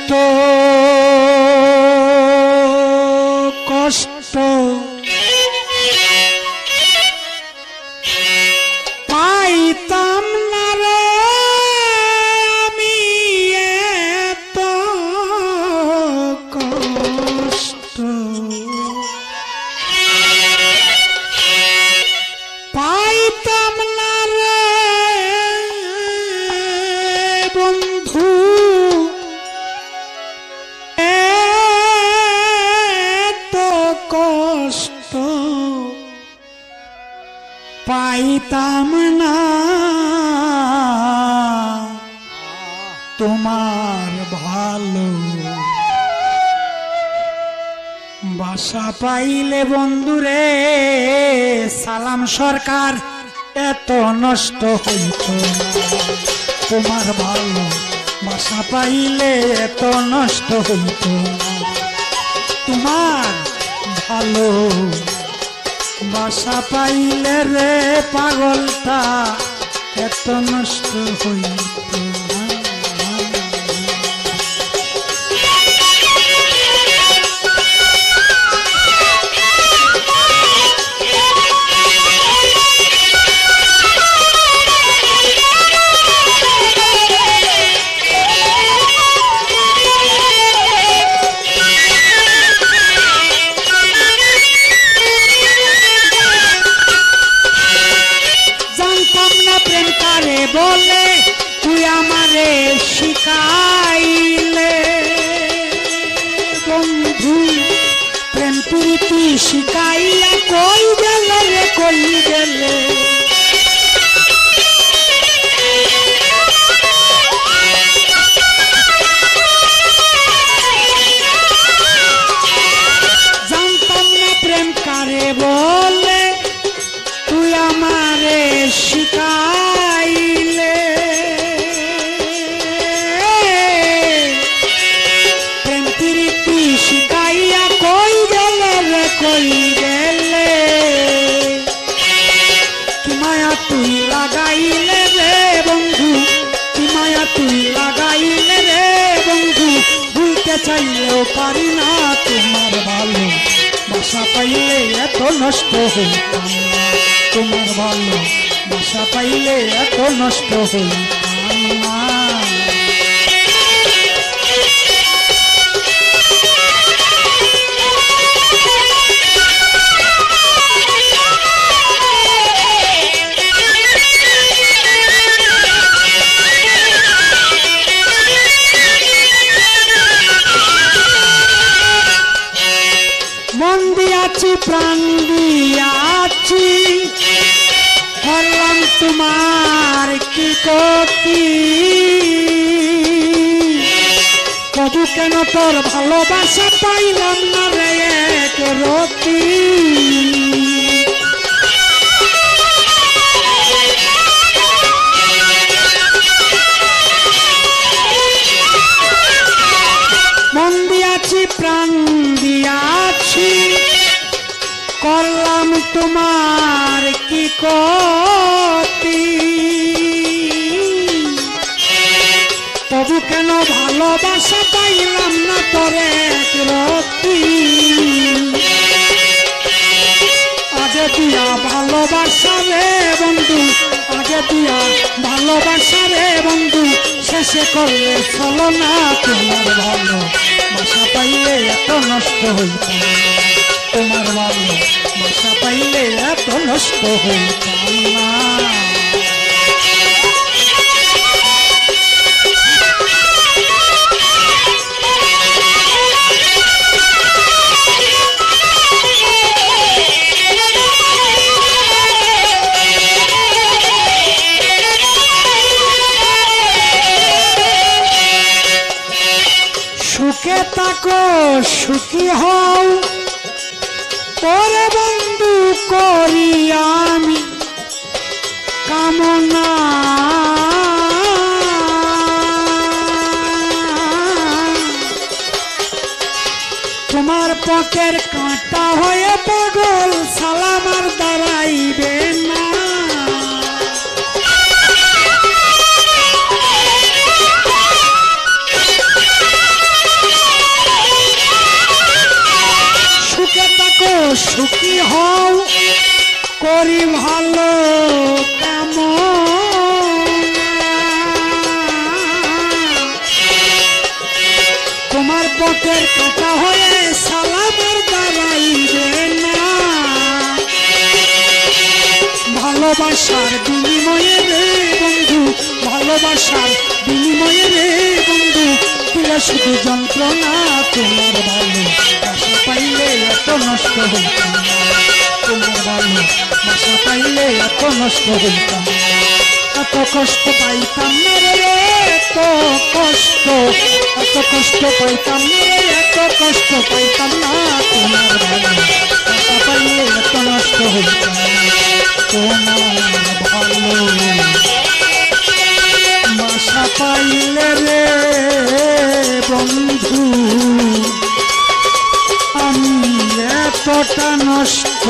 তো কষ্ট পাইতাম না রে আমি এত কষ্ট পাইতাম না রে বন্ধু এত কষ্ট পাইতাম না তোমার ভালো বাসা পাইলে বন্ধুরে সালাম সরকার এত নষ্ট হইত না তোমার ভালো বাসা পাইলে এত নষ্ট হইত না তোমার ভালো বাসা পাইলে রে পাগলটা এত নষ্ট হইত না বলে তুই আমারে শিখাইলে বন্ধু প্রেম প্রীতি শিখাইয়া কই গেলে রে কই গেলে জানতাম না প্রেম কারে বলে তুই আমারে শিখাইলে প্রেম প্রীতি শিখাইয়া কই গেলে রে কই গেলে কি মায়া তুই লাগাইলে রে বন্ধু কি মায়া তুই লাগাইলে রে বন্ধু ভুলতে চাইলেও পারি না তোমার ভালো বাসা পাইলে এত নষ্ট হইতাম না তোমার ভালো বাসা পাইলে এত নষ্ট হইতাম না মন দিয়াছি প্রাণ দিয়াছি করলাম তোমার কি ক্ষতি কবু কেন তোর ভালোবাসা পাইলাম না রে এক রতি মন দিয়াছি প্রাণ দিয়াছি করলাম তোমার কি ক্ষতি তবু কেন ভালোবাসা পাইলাম না তোর এক রতি আগে দিয়া ভালোবাসা রে বন্ধু আগে দিয়া ভালোবাসা রে বন্ধু শেষে করলে চলো না তোমার ভালো বাসা পাইলে এত নষ্ট হইতাম তোমার ভালো বাসা পাইলে এত নষ্ট হইতাম না সুখে থাকো সুখী হও তোরে বন্ধু করি আমি কামনা তোমার পথের কাঁটা হয়ে পাগল সালামার দাঁড়াইবে না সুখী হও করি ভালো তোমার পথের কাটা হয়ে সালামের দাঁড়াইবে না ভালোবাসার বিনিময়ে রে বন্ধু ভালোবাসার বিনিময়ে রে বন্ধু দিলে শুধু যন্ত্রণা তোমার ভালোবাসা পাইলে এত নষ্ট হইতাম তোমার ভালোবাসা পাইলে এত নষ্ট হইতাম এত কষ্ট পাইতাম না রে এত কষ্ট পাইতাম না রে এত কষ্ট পাইতাম না তোমার ভালোবাসা পাইলে এত নষ্ট হইতাম তোমার ভালোবাসা পাইলে রে বন্ধু আমি এতটা নষ্ট